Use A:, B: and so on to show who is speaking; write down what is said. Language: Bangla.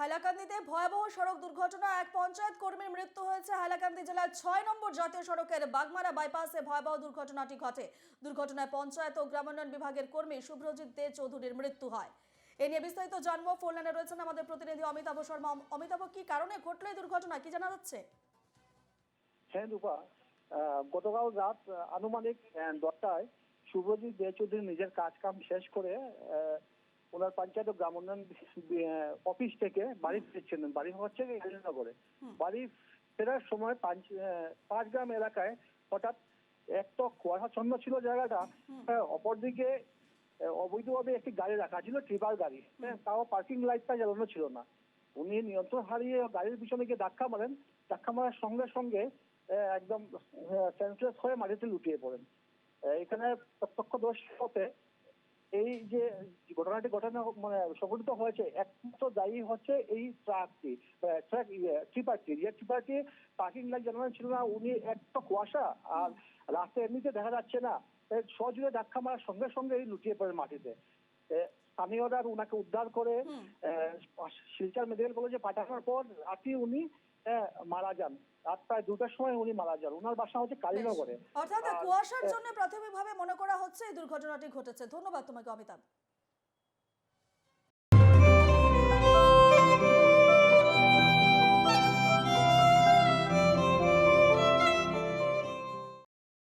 A: হাইলাকান্দিতে ভয়াবহ সড়ক দুর্ঘটনা, এক পঞ্চায়েত কর্মীর মৃত্যু হয়েছে। হাইলাকান্দি জেলার ৬ নম্বর জাতীয় সড়কের বাগমারা বাইপাসে ভয়াবহ দুর্ঘটনাটি ঘটে। দুর্ঘটনায় পঞ্চায়েত ও গ্রামোন্নয়ন বিভাগের কর্মী শুভ্রজিৎ দে চৌধুরীর মৃত্যু হয়। এ নিয়ে বিস্তারিত জানবো, ফোন লাইনে রয়েছেন আমাদের প্রতিনিধি অমিতাভ শর্মা। অমিতাভ, কি কারণে ঘটলো এই দুর্ঘটনা, কি জানা যাচ্ছে?
B: হ্যাঁ রূপা, গতকাল রাত আনুমানিক 10টায় শুভ্রজিৎ দে চৌধুরী নিজের কাজ কাম শেষ করে ওনার পঞ্চায়েত ও গ্রাম উন্নয়ন অফিস থেকে বাড়ি ফিরছিলেন। বাড়ি হচ্ছে কালীনগরে। বাড়ি ফেরার সময় পাঁচ গ্রাম এলাকায় হঠাৎ এক তো কুয়াশাচ্ছন্ন ছিল জায়গাটা, অপরদিকে অবৈধভাবে একটি গাড়ি রাখা ছিল, ট্রিপার গাড়ি। তাও পার্কিং লাইটটা জ্বালানো ছিল না। উনি নিয়ন্ত্রণ হারিয়ে গাড়ির পিছনে গিয়ে ধাক্কা মারেন। ধাক্কা মারার সঙ্গে সঙ্গে একদম সেন্সলেস হয়ে মাটিতে লুটিয়ে পড়েন। এখানে প্রত্যক্ষদর্শী হতে এই যে ঘটনাটি সংঘটিত হয়েছে, একমাত্র দায়ী হচ্ছে এই ট্রিপারটি পার্কিং লাইট জ্বালানো ছিল না। উনি একটা কুয়াশা আর রাস্তা এমনিতে দেখা যাচ্ছে না, সজোরে ধাক্কা মারার সঙ্গে সঙ্গে লুটিয়ে পড়েন মাটিতে। স্থানীয়রা ওনাকে উদ্ধার করে শিলচর মেডিকেল কলেজে পাঠানোর পর রাতে উনি মারা যান। রাত প্রায় 2টার সময় উনি মারা যান। ওনার বাসা হচ্ছে কালীনগরে।
A: অর্থাৎ কুয়াশার জন্য প্রাথমিকভাবে মনে করা হচ্ছে এই দুর্ঘটনাটি ঘটেছে। ধন্যবাদ তোমাকে অমিতাভ।